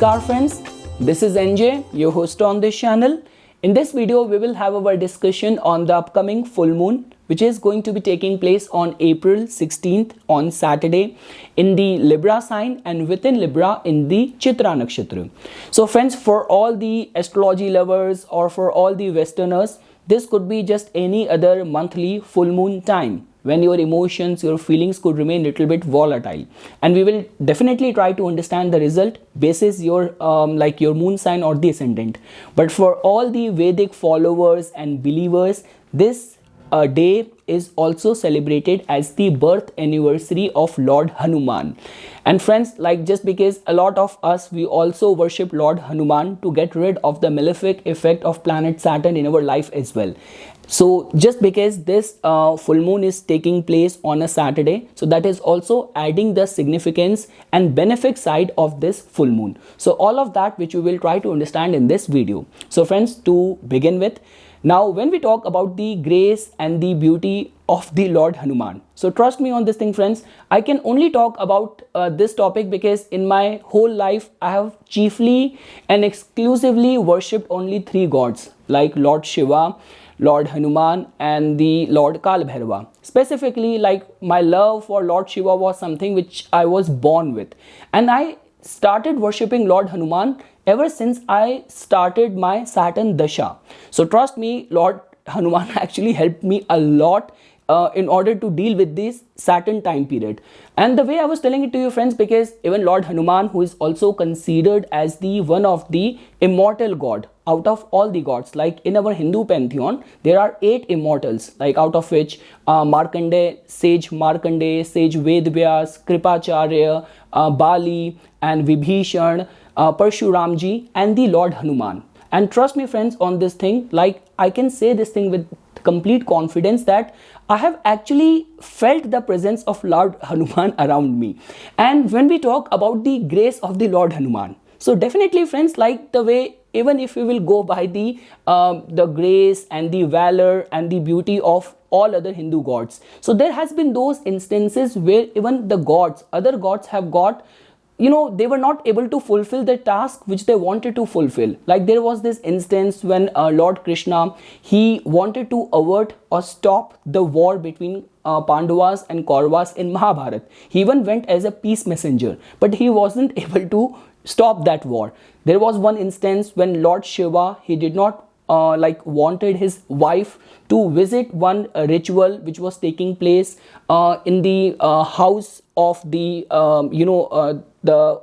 Namaskar friends, this is NJ, your host on this channel. In this video, we will have our discussion on the upcoming full moon, which is going to be taking place on April 16th on Saturday in the Libra sign and within Libra in the Chitra Nakshatra. So friends, for all the astrology lovers or for all the Westerners, this could be just any other monthly full moon time when your emotions, your feelings could remain a little bit volatile, and we will definitely try to understand the result basis your your moon sign or the ascendant. But for all the Vedic followers and believers, this day is also celebrated as the birth anniversary of Lord Hanuman. And friends, just because a lot of us, we also worship Lord Hanuman to get rid of the malefic effect of planet Saturn in our life as well. So just because this full moon is taking place on a Saturday, so that is also adding the significance and benefit side of this full moon. So all of that which we will try to understand in this video. So friends, to begin with, now when we talk about the grace and the beauty of the Lord Hanuman, so trust me on this thing friends, I can only talk about this topic because in my whole life I have chiefly and exclusively worshipped only three gods like Lord Shiva, Lord Hanuman and the Lord Kal Bhairava. Specifically, my love for Lord Shiva was something which I was born with, and I started worshipping Lord Hanuman ever since I started my Saturn Dasha. So trust me, Lord Hanuman actually helped me a lot in order to deal with this Saturn time period. And the way I was telling it to you friends, because even Lord Hanuman, who is also considered as the one of the immortal god out of all the gods, like in our Hindu pantheon there are 8 immortals, like out of which Markandeya, sage Vedvyas, Kripacharya, Bali and Vibhishan, Parshuramji and the Lord Hanuman. And trust me friends on this thing, I can say this thing with complete confidence that I have actually felt the presence of Lord Hanuman around me. And when we talk about the grace of the Lord Hanuman, so definitely friends, the way, even if we will go by the grace and the valor and the beauty of all other Hindu gods, so there has been those instances where even the gods, other gods have got, they were not able to fulfill the task which they wanted to fulfill. Like there was this instance when Lord Krishna, he wanted to avert or stop the war between Pandavas and Kauravas in Mahabharata. He even went as a peace messenger, but he wasn't able to stop that war. There was one instance when Lord Shiva, he did not wanted his wife to visit one ritual which was taking place in the house of the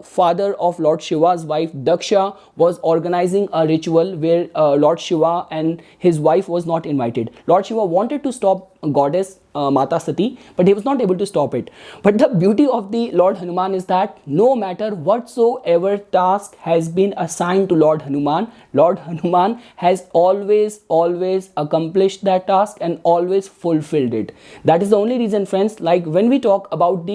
father of Lord Shiva's wife. Daksha was organizing a ritual where Lord Shiva and his wife was not invited. Lord Shiva wanted to stop goddess Mata Sati, but he was not able to stop it. But the beauty of the Lord Hanuman is that no matter whatsoever task has been assigned to Lord Hanuman has always accomplished that task and always fulfilled it. That is the only reason friends, when we talk about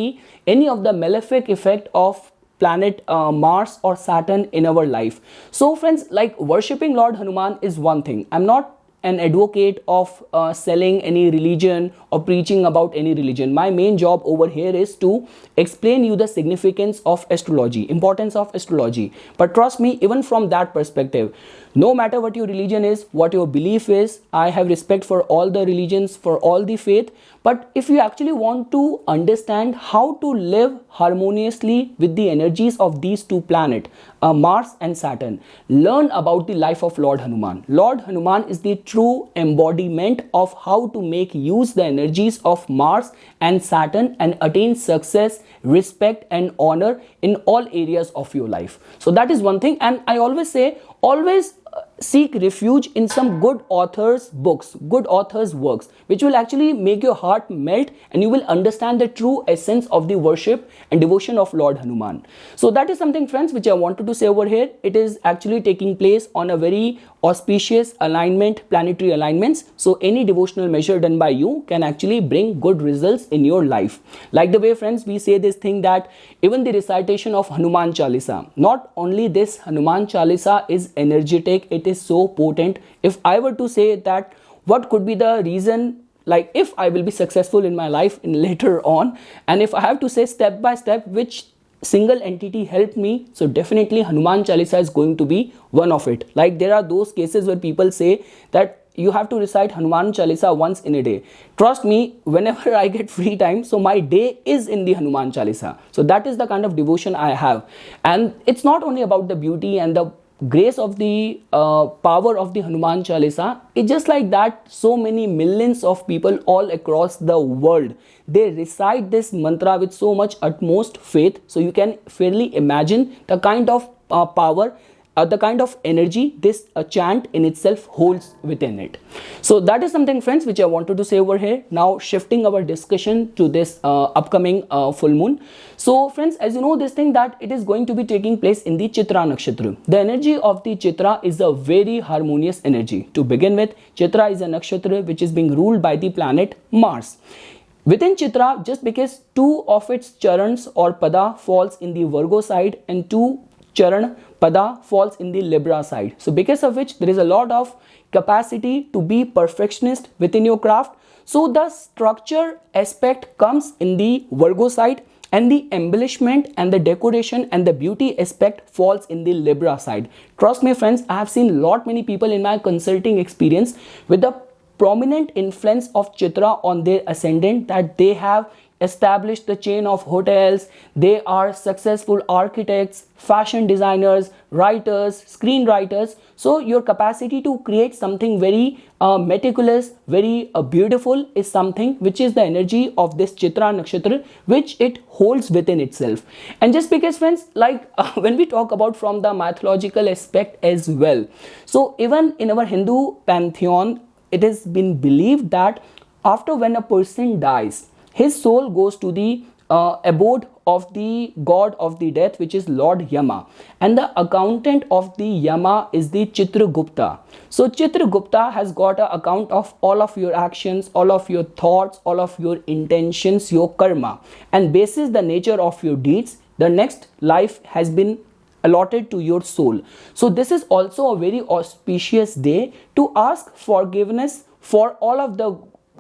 any of the malefic effect of planet Mars or Saturn in our life. So friends, worshipping Lord Hanuman is one thing. I'm not an advocate of selling any religion or preaching about any religion. My main job over here is to explain you the significance of astrology, importance of astrology. But trust me, even from that perspective, no matter what your religion is, what your belief is, I have respect for all the religions, for all the faith. But if you actually want to understand how to live harmoniously with the energies of these two planets, Mars and Saturn, learn about the life of Lord Hanuman. Lord Hanuman is the true embodiment of how to make use the energies of Mars and Saturn and attain success, respect and honor in all areas of your life. So that is one thing. And I always say, always seek refuge in some good authors' books, good authors' works, which will actually make your heart melt and you will understand the true essence of the worship and devotion of Lord Hanuman. So that is something friends which I wanted to say over here. It is actually taking place on a very auspicious alignment, planetary alignments. So any devotional measure done by you can actually bring good results in your life. Like the way friends, we say this thing that even the recitation of Hanuman Chalisa, not only this Hanuman Chalisa is energetic, it is so potent. If I were to say that what could be the reason, if I will be successful in my life in later on, and if I have to say step by step which single entity helped me, so definitely Hanuman Chalisa is going to be one of it. Like there are those cases where people say that you have to recite Hanuman Chalisa once in a day. Trust me, whenever I get free time, so my day is in the Hanuman Chalisa. So that is the kind of devotion I have. And it's not only about the beauty and the grace of the power of the Hanuman Chalisa. It's just like that so many millions of people all across the world, they recite this mantra with so much utmost faith. So you can fairly imagine the kind of power, the kind of energy this chant in itself holds within it. So that is something, friends, which I wanted to say over here. Now shifting our discussion to this upcoming full moon. So friends, as you know this thing that it is going to be taking place in the Chitra Nakshatra. The energy of the Chitra is a very harmonious energy. To begin with, Chitra is a nakshatra which is being ruled by the planet Mars. Within Chitra, just because two of its charans or pada falls in the Virgo side and two charan pada falls in the Libra side. So because of which there is a lot of capacity to be perfectionist within your craft. So the structure aspect comes in the Virgo side and the embellishment and the decoration and the beauty aspect falls in the Libra side. Trust me, friends, I have seen many people in my consulting experience with the prominent influence of Chitra on their ascendant, that they have established the chain of hotels, they are successful architects, fashion designers, writers, screenwriters. So your capacity to create something very meticulous, very beautiful is something which is the energy of this Chitra Nakshatra, which it holds within itself. And just because, friends, like when we talk about from the mythological aspect as well, so even in our Hindu pantheon, it has been believed that after when a person dies, his soul goes to the abode of the god of the death, which is Lord Yama, and the accountant of the Yama is the Chitragupta. So Chitragupta has got an account of all of your actions, all of your thoughts, all of your intentions, your karma, and basis the nature of your deeds, the next life has been allotted to your soul. So this is also a very auspicious day to ask forgiveness for all of the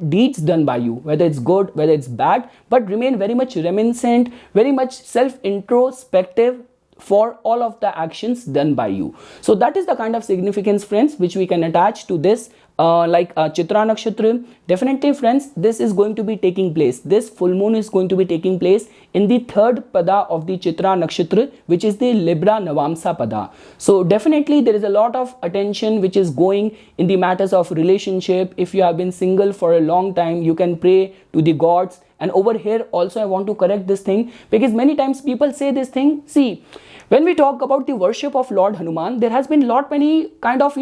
deeds done by you, whether it's good, whether it's bad, but remain very much reminiscent, very much self-introspective for all of the actions done by you. So that is the kind of significance, friends, which we can attach to this Chitra Nakshatra. Definitely, friends, this is going to be taking place. This full moon is going to be taking place in the third pada of the Chitra Nakshatra, which is the Libra Navamsa pada. So definitely there is a lot of attention which is going in the matters of relationship. If you have been single for a long time, you can pray to the gods. And over here also I want to correct this thing, because many times people say this thing. See, when we talk about the worship of Lord Hanuman, there has been many kind of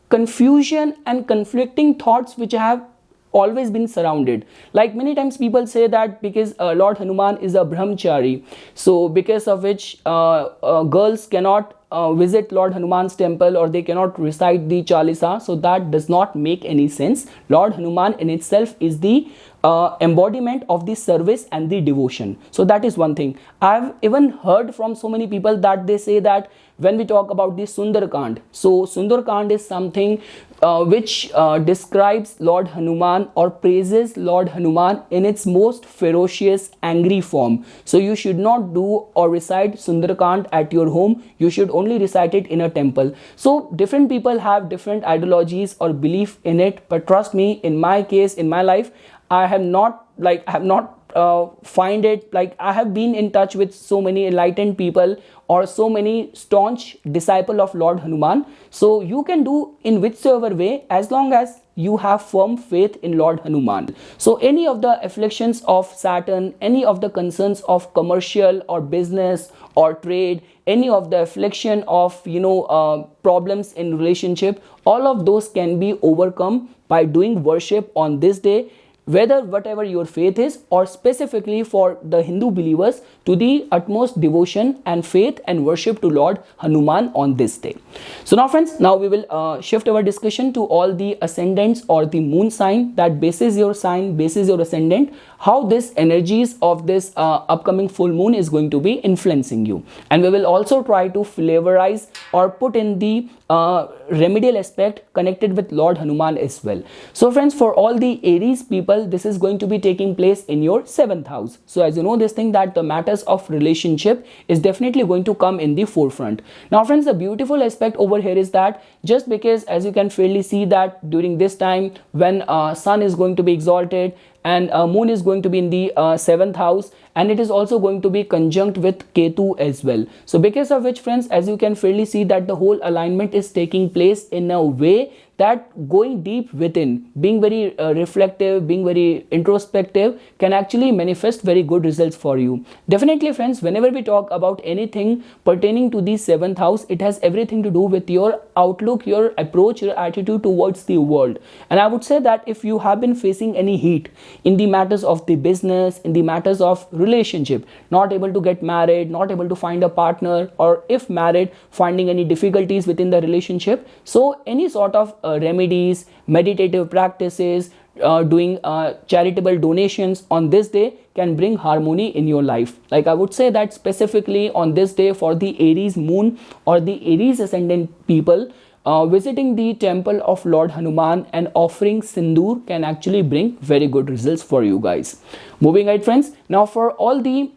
confusion and conflicting thoughts which have always been surrounded. Like many times people say that because Lord Hanuman is a brahmachari, so because of which girls cannot visit Lord Hanuman's temple, or they cannot recite the Chalisa. So that does not make any sense. Lord Hanuman in itself is the embodiment of the service and the devotion. So that is one thing. I've even heard from so many people that they say that when we talk about the Sundarkand, so Sundarkand is something which describes Lord Hanuman or praises Lord Hanuman in its most ferocious, angry form. So you should not do or recite Sundarkand at your home. You should only recite it in a temple. So different people have different ideologies or belief in it. But trust me, in my case, in my life, I have not find it, like I have been in touch with so many enlightened people or so many staunch disciple of Lord Hanuman. So you can do in whichever way, as long as you have firm faith in Lord Hanuman. So any of the afflictions of Saturn, any of the concerns of commercial or business or trade, any of the affliction of problems in relationship, all of those can be overcome by doing worship on this day, whatever your faith is, or specifically for the Hindu believers, to the utmost devotion and faith and worship to Lord Hanuman on this day. So now, friends, now we will shift our discussion to all the ascendants or the moon sign, that bases your sign, bases your ascendant, how this energies of this upcoming full moon is going to be influencing you. And we will also try to flavorize or put in the remedial aspect connected with Lord Hanuman as well. So friends, for all the Aries people people, this is going to be taking place in your 7th house. So as you know this thing, that the matters of relationship is definitely going to come in the forefront. Now friends, the beautiful aspect over here is that just because, as you can fairly see, that during this time when sun is going to be exalted and moon is going to be in the 7th house, and it is also going to be conjunct with Ketu as well. So because of which friends, as you can fairly see, that the whole alignment is taking place in a way that going deep within, being very reflective, being very introspective, can actually manifest very good results for you. Definitely friends, whenever we talk about anything pertaining to the 7th house, it has everything to do with your outlook, your approach, your attitude towards the world. And I would say that if you have been facing any heat in the matters of the business, in the matters of relationship, not able to get married, not able to find a partner, or if married, finding any difficulties within the relationship, so any sort of remedies, meditative practices, doing charitable donations on this day can bring harmony in your life. Like I would say that specifically on this day for the Aries moon or the Aries ascendant people, visiting the temple of Lord Hanuman and offering sindoor can actually bring very good results for you guys. Moving ahead friends, now for all the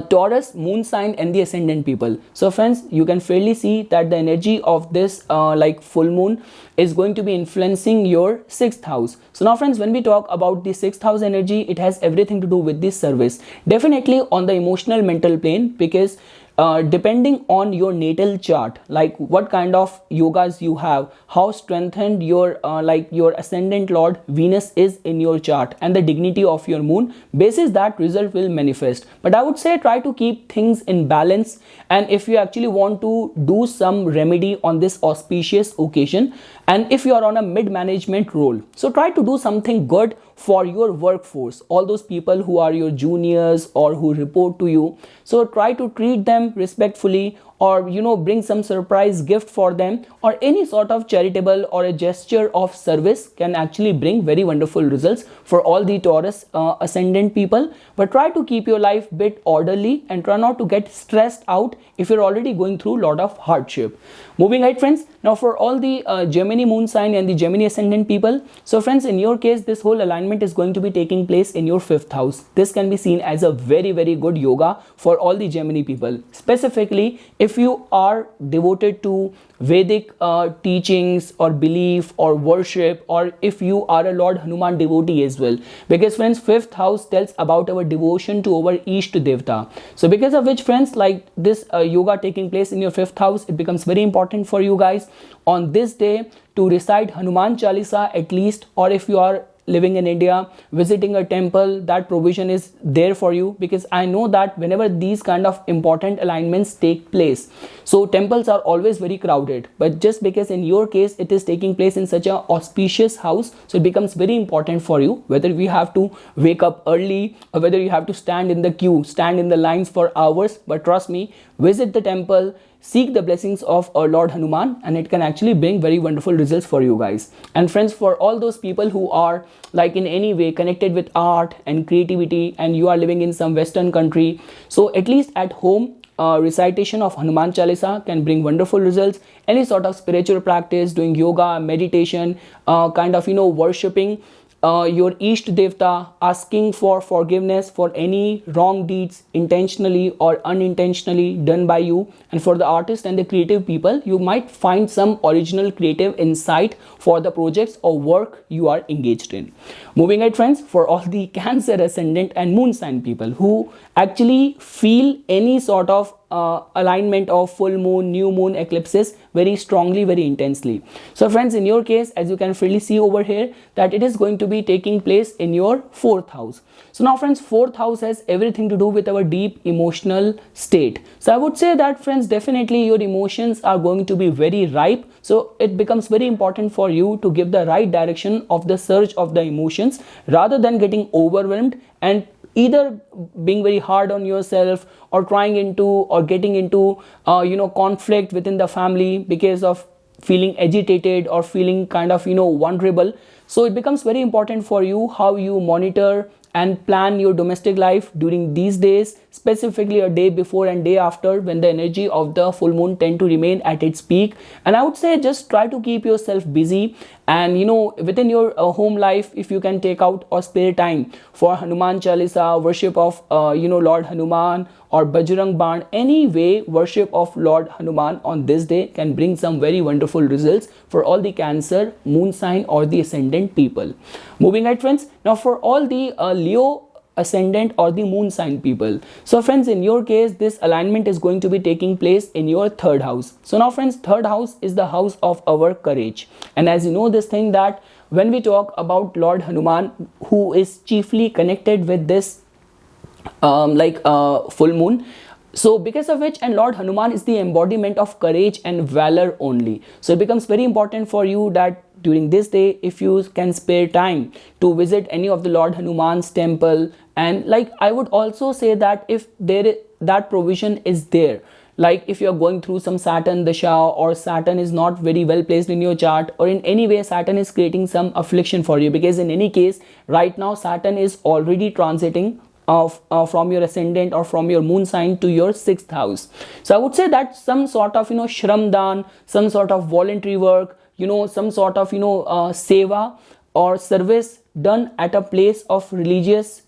Taurus moon sign and the ascendant people. So friends, you can fairly see that the energy of this like full moon is going to be influencing your 6th house. So now friends, when we talk about the 6th house energy, it has everything to do with this service, definitely on the emotional mental plane, because depending on your natal chart, like what kind of yogas you have, how strengthened your like your ascendant lord Venus is in your chart, and the dignity of your moon, basis that result will manifest. But I would say try to keep things in balance, and if you actually want to do some remedy on this auspicious occasion, and if you are on a mid management role, so try to do something good for your workforce, all those people who are your juniors or who report to you. So try to treat them respectfully, or bring some surprise gift for them, or any sort of charitable or a gesture of service can actually bring very wonderful results for all the Taurus ascendant people. But try to keep your life bit orderly and try not to get stressed out if you're already going through a lot of hardship. Moving ahead friends, now for all the Gemini moon sign and the Gemini ascendant people, so friends, in your case this whole alignment is going to be taking place in your 5th house. This can be seen as a very good yoga for all the Gemini people, specifically if you are devoted to Vedic teachings or belief or worship, or if you are a Lord Hanuman devotee as well, because friends, 5th house tells about our devotion to our Ishta Devta. So because of which friends, like this yoga taking place in your 5th house, it becomes very important for you guys on this day to recite Hanuman Chalisa at least, or if you are living in India, visiting a temple, that provision is there for you, because I know that whenever these kind of important alignments take place, so temples are always very crowded. But just because in your case it is taking place in such an auspicious house, so it becomes very important for you, whether we have to wake up early or whether you have to stand in the queue, stand in the lines for hours. But trust me, visit the temple, seek the blessings of our Lord Hanuman, and it can actually bring very wonderful results for you guys. And friends, for all those people who are like in any way connected with art and creativity, and you are living in some Western country, so at least at home, recitation of Hanuman Chalisa can bring wonderful results. Any sort of spiritual practice, doing yoga, meditation, kind of worshipping your Ishta Devta, asking for forgiveness for any wrong deeds intentionally or unintentionally done by you. And for the artist and the creative people, you might find some original creative insight for the projects or work you are engaged in. Moving ahead friends, for all the Cancer ascendant and moon sign people who actually feel any sort of alignment of full moon, new moon eclipses very strongly, very intensely. So friends, in your case, as you can freely see over here, that it is going to be taking place in your 4th house. So now friends, 4th house has everything to do with our deep emotional state. So I would say that friends, definitely your emotions are going to be very ripe. So it becomes very important for you to give the right direction of the surge of the emotions, rather than getting overwhelmed and either being very hard on yourself or trying into or getting into conflict within the family because of feeling agitated or feeling kind of vulnerable. So it becomes very important for you how you monitor and plan your domestic life during these days, specifically a day before and day after, when the energy of the full moon tend to remain at its peak. And I would say just try to keep yourself busy, and within your home life, if you can take out or spare time for Hanuman Chalisa, worship of Lord Hanuman, or Bajrang Baan, any way worship of Lord Hanuman on this day can bring some very wonderful results for all the Cancer, moon sign or the ascendant people. Moving ahead, friends, now for all the Leo ascendant or the moon sign people. So friends, in your case, this alignment is going to be taking place in your third house. So now friends, third house is the house of our courage. And as you know this thing, that when we talk about Lord Hanuman, who is chiefly connected with this full moon, so because of which, and Lord Hanuman is the embodiment of courage and valor only. So it becomes very important for you that during this day, if you can spare time to visit any of the Lord Hanuman's temple, and I would also say that if that provision is there, like if you are going through some Saturn Dasha, or Saturn is not very well placed in your chart, or in any way Saturn is creating some affliction for you, because in any case right now Saturn is already transiting from your ascendant or from your moon sign to your sixth house. So I would say that some sort of shram dan, some sort of voluntary work, some sort of seva or service done at a place of religious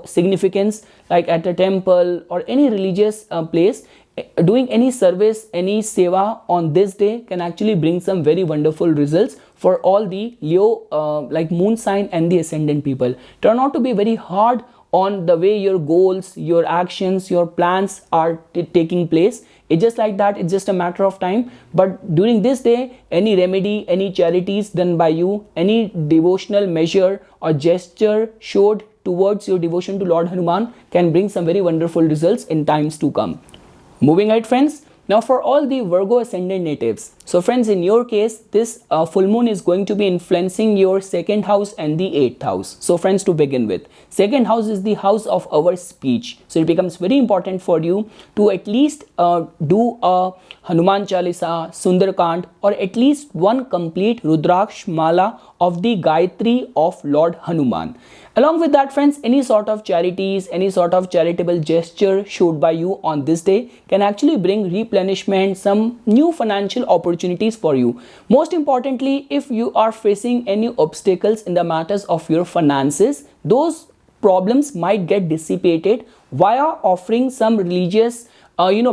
significance, like at a temple or any religious place, doing any service, any seva on this day can actually bring some very wonderful results for all the Leo moon sign and the ascendant people. Turn out to be very hard on the way your goals, your actions, your plans are taking place. It's just like that, it's just a matter of time. But during this day, any remedy, any charities done by you, any devotional measure or gesture showed towards your devotion to Lord Hanuman can bring some very wonderful results in times to come. Moving ahead, friends, now for all the Virgo ascendant natives. So friends, in your case, this full moon is going to be influencing your second house and the eighth house. So friends, to begin with, second house is the house of our speech. So it becomes very important for you to at least do a Hanuman Chalisa, Sundarkand, or at least one complete Rudraksh Mala of the Gayatri of Lord Hanuman. Along with that, friends, any sort of charities, any sort of charitable gesture showed by you on this day can actually bring replenishment, some new financial opportunities for you. Most importantly, if you are facing any obstacles in the matters of your finances, those problems might get dissipated via offering some religious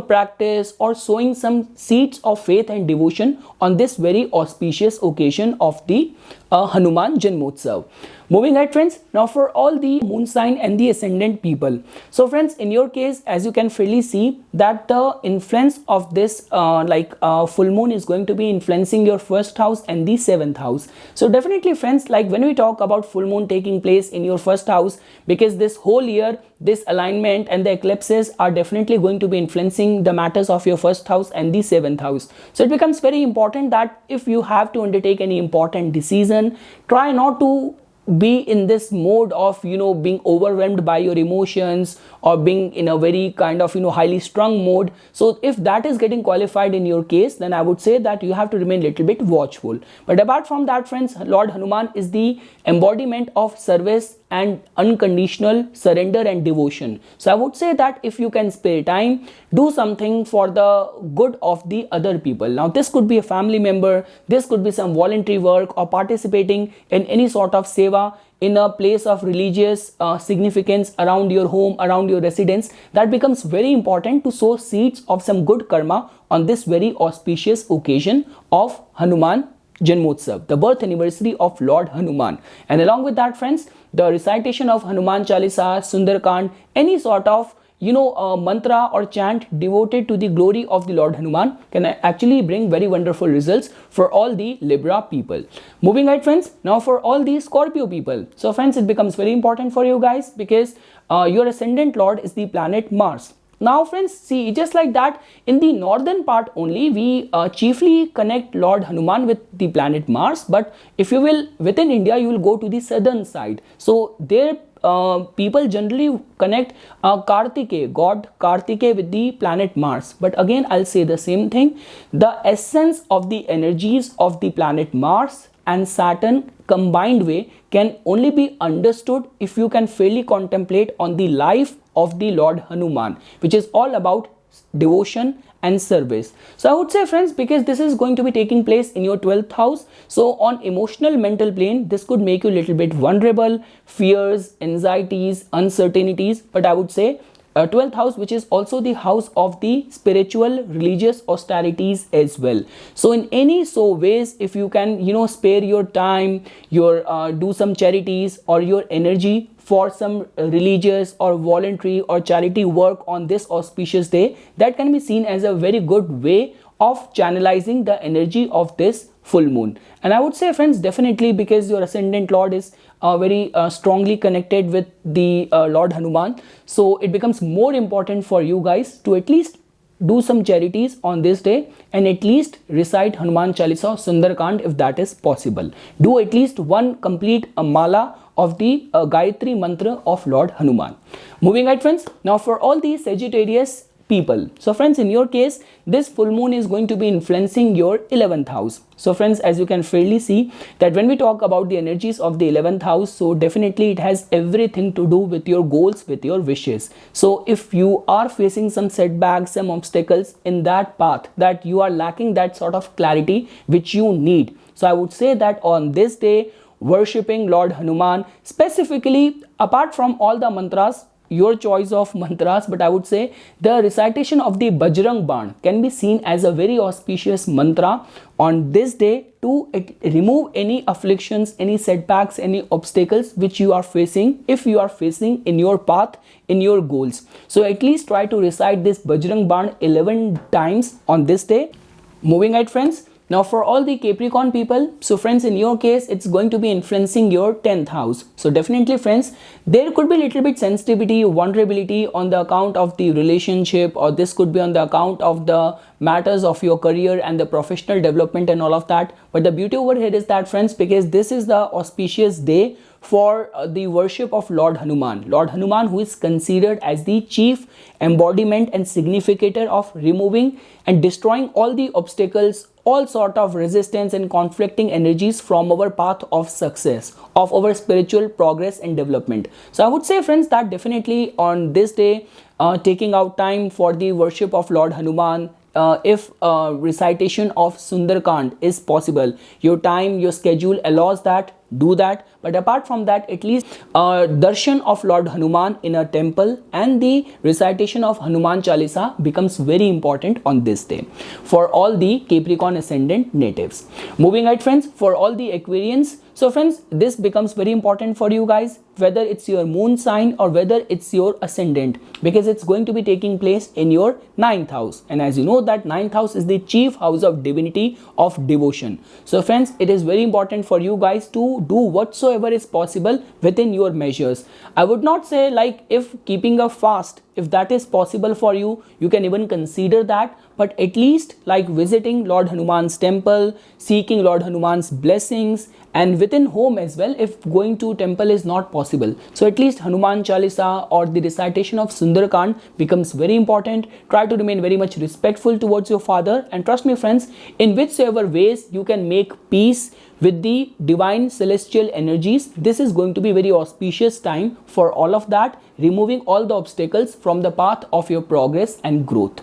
practice or sowing some seeds of faith and devotion on this very auspicious occasion of the Hanuman Janmotsav. Moving ahead, friends, now for all the moon sign and the ascendant people. So friends, in your case, as you can freely see that the influence of this full moon is going to be influencing your first house and the seventh house. So definitely, friends, like when we talk about full moon taking place in your first house, because this whole year this alignment and the eclipses are definitely going to be influencing the matters of your first house and the seventh house. So it becomes very important that if you have to undertake any important decision, try not to be in this mode of being overwhelmed by your emotions or being in a very kind of highly strung mode. So if that is getting qualified in your case, then I would say that you have to remain a little bit watchful. But apart from that, friends, Lord Hanuman is the embodiment of service and unconditional surrender and devotion. So I would say that if you can spare time, do something for the good of the other people. Now this could be a family member, this could be some voluntary work, or participating in any sort of seva in a place of religious significance around your home, around your residence. That becomes very important to sow seeds of some good karma on this very auspicious occasion of Hanuman Janmotsav, the birth anniversary of Lord Hanuman. And along with that, friends, the recitation of Hanuman Chalisa, Sundarkand, any sort of mantra or chant devoted to the glory of the Lord Hanuman can actually bring very wonderful results for all the Libra people. Moving ahead, friends, now for all the Scorpio people. So friends, it becomes very important for you guys because your ascendant lord is the planet Mars. Now friends, see, just like that, in the northern part only we chiefly connect Lord Hanuman with the planet Mars, but if you will, within India you will go to the southern side. So there people generally connect Kartikeya, god Kartikeya, with the planet Mars. But again, I'll say the same thing. The essence of the energies of the planet Mars and Saturn combined way can only be understood if you can fairly contemplate on the life of the Lord Hanuman, which is all about devotion and service. So I would say, friends, because this is going to be taking place in your 12th house, so on emotional mental plane, this could make you a little bit vulnerable, fears, anxieties, uncertainties. But I would say 12th house, which is also the house of the spiritual religious austerities as well. So in any ways, if you can spare your time, your do some charities or your energy for some religious or voluntary or charity work on this auspicious day, that can be seen as a very good way of channelizing the energy of this full moon. And I would say, friends, definitely, because your ascendant lord is very strongly connected with the Lord Hanuman, so it becomes more important for you guys to at least do some charities on this day and at least recite Hanuman Chalisa or Sundarkand if that is possible. Do at least one complete mala of the Gayatri mantra of Lord Hanuman. Moving ahead, friends, now for all the Sagittarius people. So friends, in your case, this full moon is going to be influencing your 11th house. So friends, as you can fairly see that when we talk about the energies of the 11th house, so definitely it has everything to do with your goals, with your wishes. So if you are facing some setbacks, some obstacles in that path, that you are lacking that sort of clarity which you need, so I would say that on this day, worshipping Lord Hanuman, specifically apart from all the mantras, your choice of mantras, but I would say the recitation of the Bajrang Ban can be seen as a very auspicious mantra on this day to remove any afflictions, any setbacks, any obstacles which you are facing, if you are facing in your path, in your goals. So at least try to recite this Bajrang Ban 11 times on this day. Moving ahead, friends, now for all the Capricorn people, so friends, in your case, it's going to be influencing your 10th house. So definitely, friends, there could be a little bit sensitivity, vulnerability on the account of the relationship, or this could be on the account of the matters of your career and the professional development and all of that. But the beauty over here is that, friends, because this is the auspicious day for the worship of Lord Hanuman. Lord Hanuman, who is considered as the chief embodiment and significator of removing and destroying all the obstacles, all sort of resistance and conflicting energies from our path of success, of our spiritual progress and development. So I would say, friends, that definitely on this day, taking out time for the worship of Lord Hanuman, if recitation of Sundarkand is possible, your time, your schedule allows that, do that. But apart from that, at least darshan of Lord Hanuman in a temple and the recitation of Hanuman Chalisa becomes very important on this day for all the Capricorn ascendant natives. Moving ahead, friends, for all the Aquarians, so friends, this becomes very important for you guys, whether it's your moon sign or whether it's your ascendant, because it's going to be taking place in your 9th house. And as you know that 9th house is the chief house of divinity, of devotion. So friends, it is very important for you guys to do whatsoever is possible within your measures. I would not say like if keeping a fast, if that is possible for you, you can even consider that, but at least like visiting Lord Hanuman's temple, seeking Lord Hanuman's blessings, and within home as well, if going to temple is not possible. So at least Hanuman Chalisa or the recitation of Sundarkand becomes very important. Try to remain very much respectful towards your father, and trust me, friends, in whichever ways you can make peace with the divine celestial energies, this is going to be very auspicious time for all of that, removing all the obstacles from the path of your progress and growth.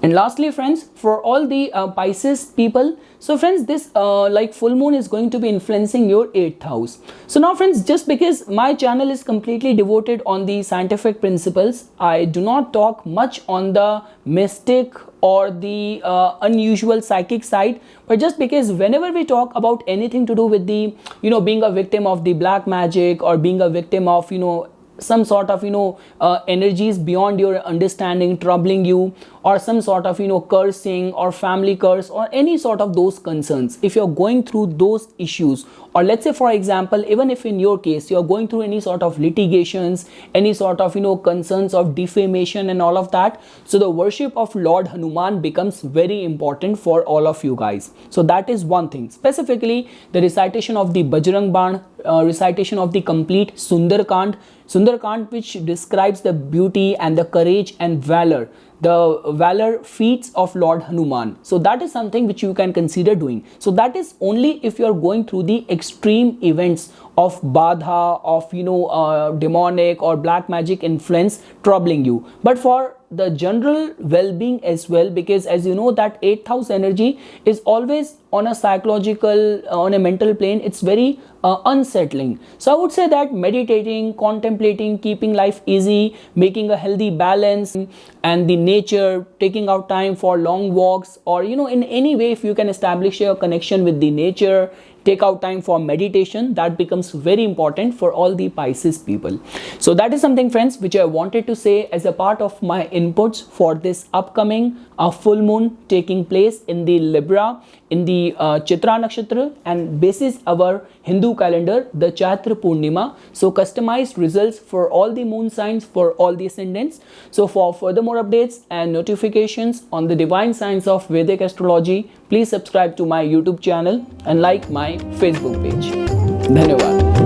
And lastly, friends, for all the Pisces people, so friends, this like full moon is going to be influencing your 8th house. So now, friends, just because my channel is completely devoted on the scientific principles, I do not talk much on the mystic or the unusual psychic side, but just because whenever we talk about anything to do with the being a victim of the black magic, or being a victim of some sort of energies beyond your understanding troubling you, or some sort of cursing or family curse or any sort of those concerns, if you're going through those issues, or let's say for example, even if in your case you're going through any sort of litigations, any sort of concerns of defamation and all of that, so the worship of Lord Hanuman becomes very important for all of you guys. So that is one thing, specifically the recitation of the Bajrang Ban, recitation of the complete Sundarkand, which describes the beauty and the courage and valor the valor feats of Lord Hanuman. So that is something which you can consider doing. So that is only if you are going through the extreme events of badha, of demonic or black magic influence troubling you. But for the general well-being as well, because as you know that 8th house energy is always on a psychological, on a mental plane, it's very unsettling. So I would say that meditating, contemplating, keeping life easy, making a healthy balance, and the nature, taking out time for long walks, or in any way if you can establish a connection with the nature, take out time for meditation, that becomes very important for all the Pisces people. So that is something, friends, which I wanted to say as a part of my inputs for this upcoming full moon taking place in the Libra, in the Chitra Nakshatra, and basis our Hindu calendar, the Chaitra Purnima. So customized results for all the moon signs, for all the ascendants. So for further more updates and notifications on the divine science of Vedic astrology, please subscribe to my YouTube channel and like my Facebook page. Dhanyawad.